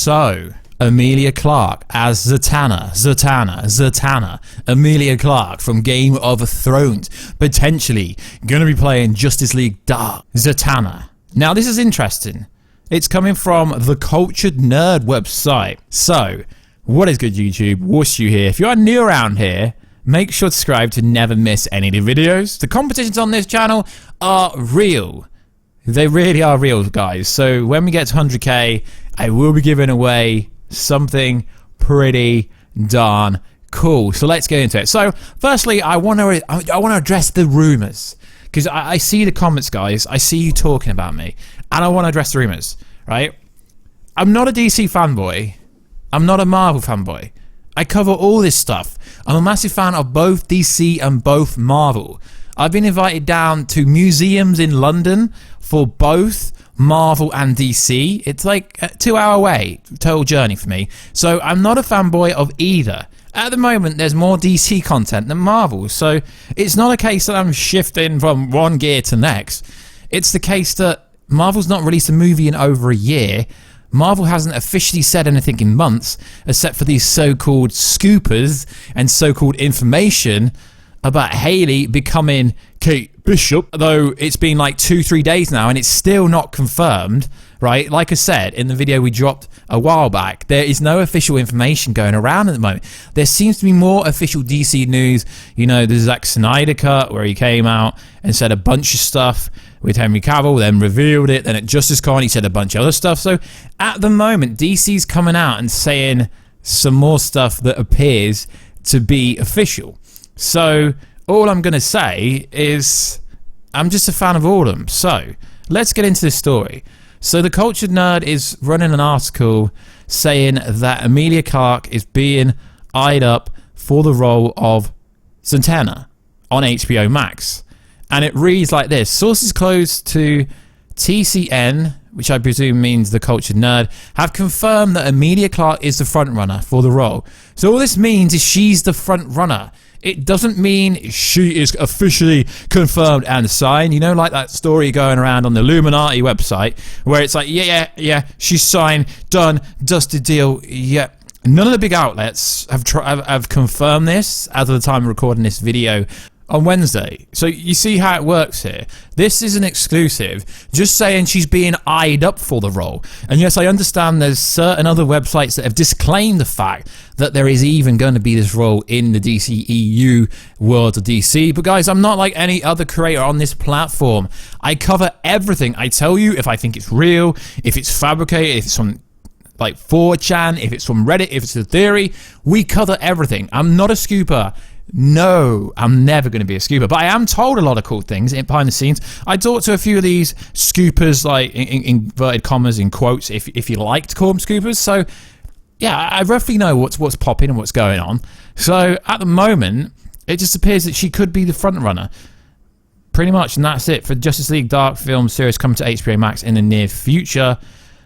So, Emilia Clarke as Zatanna. Emilia Clarke from Game of Thrones, potentially going to be playing Justice League Dark. Zatanna. Now, this is interesting. It's coming from the Cultured Nerd website. So, what is good, YouTube? Warstu here. If you are new around here, make sure to subscribe to never miss any of the videos. The competitions on this channel are real. They really are real, guys. So when we get to 100k, I will be giving away something pretty darn cool. So let's get into it. So firstly, I want to address the rumors, because I see the comments, guys. I see you talking about me, and I want to address the rumors, right? I'm not a DC fanboy. I'm not a Marvel fanboy. I cover all this stuff. I'm a massive fan of both DC and both Marvel. I've been invited down to museums in London for both Marvel and DC. It's like a 2-hour way, total journey for me. So I'm not a fanboy of either. At the moment, there's more DC content than Marvel. So it's not a case that I'm shifting from one gear to next. It's the case that Marvel's not released a movie in over a year. Marvel hasn't officially said anything in months, except for these so-called scoopers and so-called information about Hayley becoming Kate Bishop, though it's been like 2-3 days now and it's still not confirmed, right? Like I said in the video we dropped a while back, there is no official information going around at the moment. There seems to be more official DC news. You know, the Zack Snyder cut where he came out and said a bunch of stuff with Henry Cavill, then revealed it, then at Justice Con he said a bunch of other stuff. So at the moment, DC's coming out and saying some more stuff that appears to be official. So all I'm going to say is I'm just a fan of all of them. So let's get into this story. So the Cultured Nerd is running an article saying that Emilia Clarke is being eyed up for the role of Zatanna on HBO Max. And it reads like this. Sources close to TCN, which I presume means the Cultured Nerd, have confirmed that Emilia Clarke is the frontrunner for the role. So all this means is she's the frontrunner. It doesn't mean she is officially confirmed and signed. You know, like that story going around on the Illuminati website where it's like, yeah, she's signed, done, dusted deal, yeah. None of the big outlets have confirmed this as of the time of recording this video on Wednesday. So you see how it works here. This is an exclusive, just saying she's being eyed up for the role. And yes, I understand there's certain other websites that have disclaimed the fact that there is even going to be this role in the DCEU world of DC. But guys, I'm not like any other creator on this platform. I cover everything. I tell you if I think it's real, if it's fabricated, if it's from like 4chan, if it's from Reddit, if it's a theory. We cover everything. I'm not a scooper. No, I'm never going to be a scooper, but I am told a lot of cool things behind the scenes. I talked to a few of these scoopers, like in inverted commas, in quotes, if you like to call them scoopers. So yeah, I roughly know what's popping and what's going on. So at the moment, it just appears that she could be the front runner, pretty much, and that's it for Justice League Dark film series coming to HBO Max in the near future.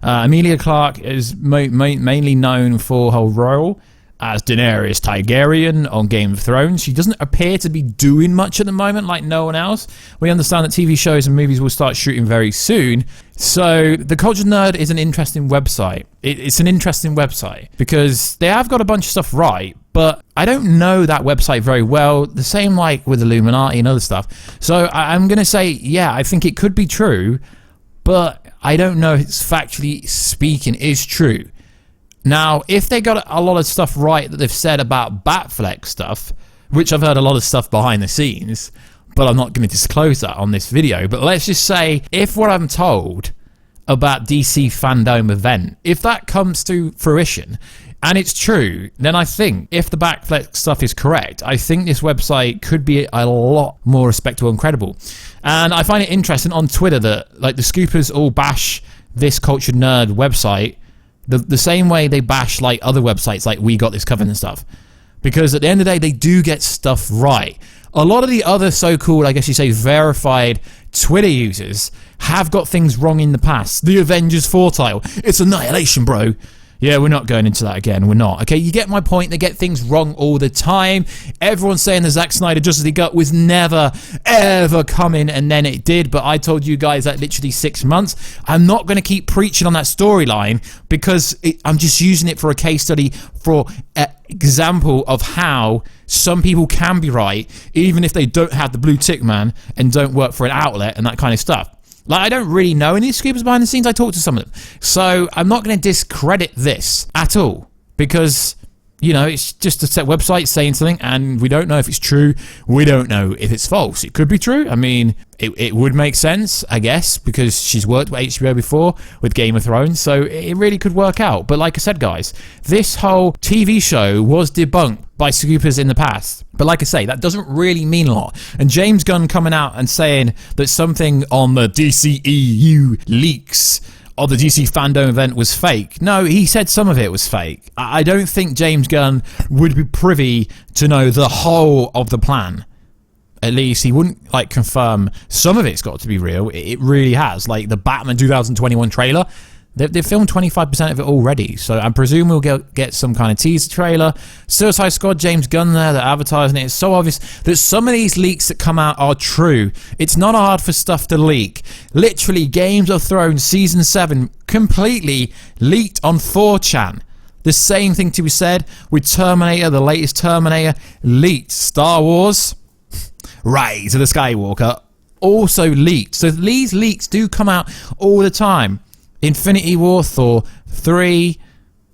Emilia Clarke is mainly known for her role as Daenerys Targaryen on Game of Thrones. She doesn't appear to be doing much at the moment, like no one else. We understand that TV shows and movies will start shooting very soon. So the Cultured Nerd is an interesting website. It's an interesting website because they have got a bunch of stuff right, but I don't know that website very well. The same like with Illuminati and other stuff. So I'm going to say, yeah, I think it could be true, but I don't know if it's factually speaking is true. Now, if they got a lot of stuff right that they've said about Affleck stuff, which I've heard a lot of stuff behind the scenes, but I'm not going to disclose that on this video, but let's just say, if what I'm told about DC Fandome event, if that comes to fruition, and it's true, then I think, if the Affleck stuff is correct, I think this website could be a lot more respectable and credible. And I find it interesting on Twitter that, like, the scoopers all bash this Cultured Nerd website the same way they bash like other websites like We Got This Covered and stuff, because at the end of the day they do get stuff right. A lot of the other so-called, I guess you say, verified Twitter users have got things wrong in the past. The Avengers 4 title, it's Annihilation, bro. Yeah, we're not going into that again. We're not. Okay, you get my point. They get things wrong all the time. Everyone's saying the Zack Snyder Justice League Gut was never, ever coming, and then it did. But I told you guys that literally 6 months. I'm not going to keep preaching on that storyline because I'm just using it for a case study for an example of how some people can be right, even if they don't have the blue tick, man, and don't work for an outlet and that kind of stuff. Like, I don't really know any scoopers behind the scenes. I talked to some of them. So I'm not going to discredit this at all because, you know, it's just a set website saying something and we don't know if it's true. We don't know if it's false. It could be true. I mean, it would make sense, I guess, because she's worked with HBO before with Game of Thrones. So it really could work out. But like I said, guys, this whole TV show was debunked by scoopers in the past. But like I say, that doesn't really mean a lot. And James Gunn coming out and saying that something on the DCEU leaks or the DC Fandome event was fake. No, he said some of it was fake. I don't think James Gunn would be privy to know the whole of the plan. At least he wouldn't like confirm some of it's got to be real. It really has. Like the Batman 2021 trailer, they've filmed 25% of it already, so I presume we'll get some kind of teaser trailer. Suicide Squad, James Gunn there, they're advertising it. It's so obvious that some of these leaks that come out are true. It's not hard for stuff to leak. Literally, Games of Thrones Season 7 completely leaked on 4chan. The same thing to be said with Terminator, the latest Terminator, leaked. Star Wars, Rise of the Skywalker, also leaked. So these leaks do come out all the time. Infinity War, Thor 3,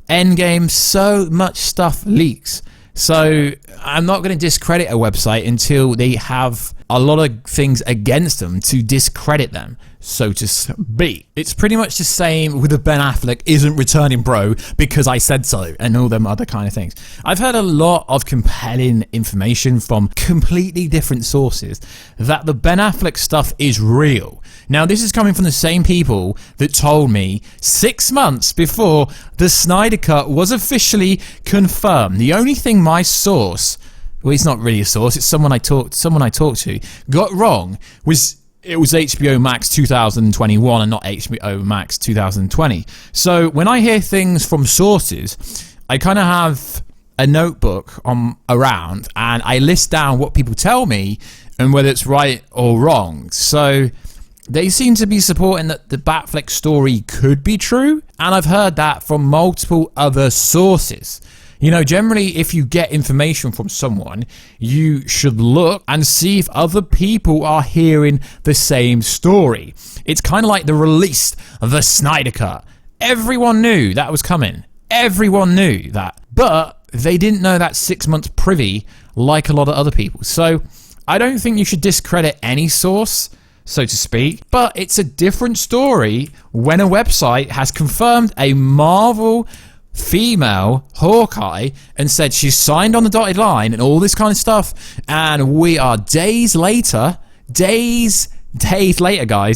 EndGame, so much stuff leaks. So I'm not going to discredit a website until they have a lot of things against them to discredit them, so to speak. It's pretty much the same with the Ben Affleck isn't returning, bro, because I said so, and all them other kind of things. I've heard a lot of compelling information from completely different sources that the Ben Affleck stuff is real. Now, this is coming from the same people that told me 6 months before the Snyder Cut was officially confirmed. The only thing my source, well, he's not really a source, it's someone I talked to, got wrong was it was HBO Max 2021 and not HBO Max 2020. So when I hear things from sources, I kind of have a notebook around and I list down what people tell me and whether it's right or wrong. So they seem to be supporting that the Batfleck story could be true, and I've heard that from multiple other sources. You know, generally, if you get information from someone, you should look and see if other people are hearing the same story. It's kind of like the release of the Snyder Cut. Everyone knew that was coming. Everyone knew that. But they didn't know that 6 months privy like a lot of other people. So I don't think you should discredit any source, so to speak, but it's a different story when a website has confirmed a Marvel female Hawkeye and said she's signed on the dotted line and all this kind of stuff, and we are days later, guys,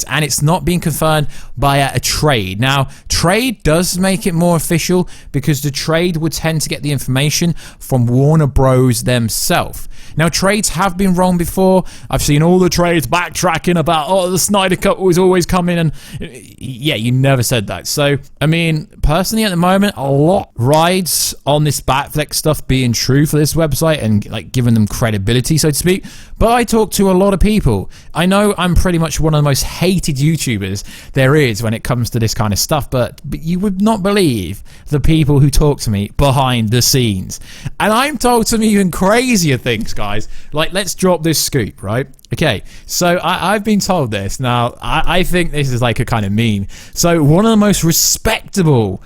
and it's not being confirmed by a trade. Now, trade does make it more official because the trade would tend to get the information from Warner Bros. Themselves. Now, trades have been wrong before. I've seen all the trades backtracking about, oh, the Snyder Cut was always coming, and yeah, you never said that. So, I mean, personally at the moment, a lot rides on this Batfleck stuff being true for this website and like giving them credibility, so to speak. But I talk to a lot of people. I know I'm pretty much one of the most hated YouTubers there is when it comes to this kind of stuff, but you would not believe the people who talk to me behind the scenes. And I'm told some even crazier things, guys. Like, let's drop this scoop, right? Okay, so I've been told this. Now, I think this is like a kind of meme. So one of the most respectable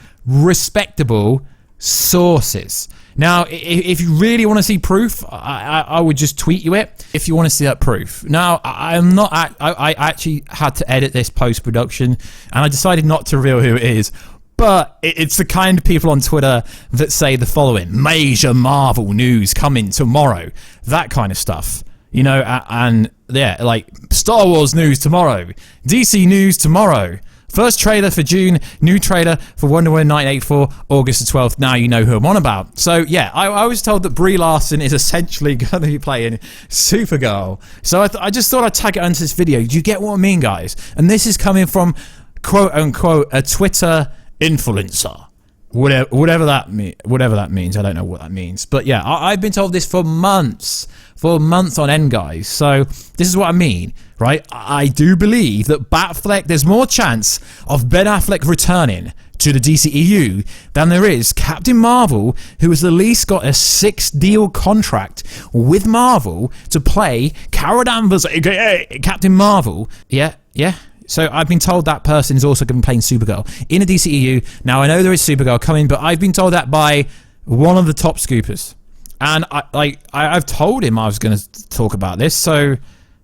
sources. Now, if you really want to see proof, I would just tweet you it if you want to see that proof. Now, I actually had to edit this post-production, and I decided not to reveal who it is. But it's the kind of people on Twitter that say the following: major Marvel news coming tomorrow. That kind of stuff. You know, and yeah, like Star Wars news tomorrow. DC news tomorrow. First trailer for June, new trailer for Wonder Woman 1984, August the 12th. Now you know who I'm on about. So yeah, I was told that Brie Larson is essentially going to be playing Supergirl. So I just thought I'd tag it onto this video. Do you get what I mean, guys? And this is coming from, quote unquote, a Twitter influencer. Whatever that means. I don't know what that means. But yeah, I've been told this for months. For months on end, guys. So this is what I mean, right? I do believe that Batfleck, there's more chance of Ben Affleck returning to the DCEU than there is Captain Marvel, who has at least got a 6-deal contract with Marvel to play Carol Danvers, aka Captain Marvel. Yeah. So I've been told that person is also going to be playing Supergirl in the DCEU. Now I know there is Supergirl coming, but I've been told that by one of the top scoopers. And I've told him I was going to talk about this, so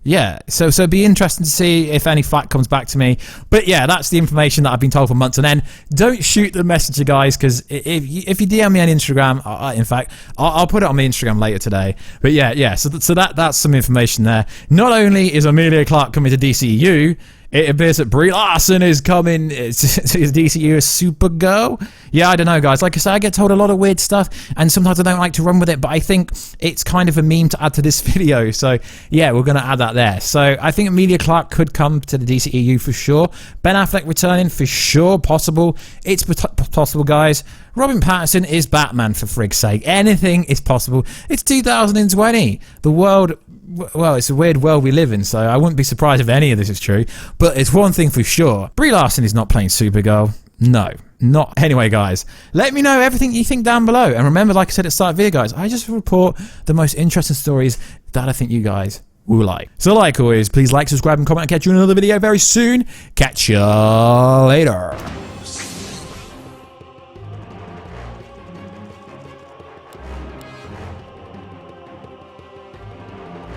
yeah, so it'd be interesting to see if any fact comes back to me. But yeah, that's the information that I've been told for months on end. Don't shoot the messenger, guys, because if you DM me on Instagram, in fact, I'll put it on my Instagram later today. But yeah, so that's some information there. Not only is Emilia Clarke coming to DCEU, it appears that Brie Larson is coming to DCEU as Supergirl. Yeah, I don't know, guys. Like I said, I get told a lot of weird stuff, and sometimes I don't like to run with it, but I think it's kind of a meme to add to this video. So, yeah, we're going to add that there. So, I think Emilia Clarke could come to the DCEU for sure. Ben Affleck returning for sure, possible. It's possible, guys. Robin Pattinson is Batman, for frig's sake. Anything is possible. It's 2020. The world... Well, it's a weird world we live in, so I wouldn't be surprised if any of this is true. But it's one thing for sure. Brie Larson is not playing Supergirl. No, not. Anyway, guys, let me know everything you think down below. And remember, like I said at the start of the video, guys, I just report the most interesting stories that I think you guys will like. So like always, please like, subscribe, and comment. I'll catch you in another video very soon. Catch ya later.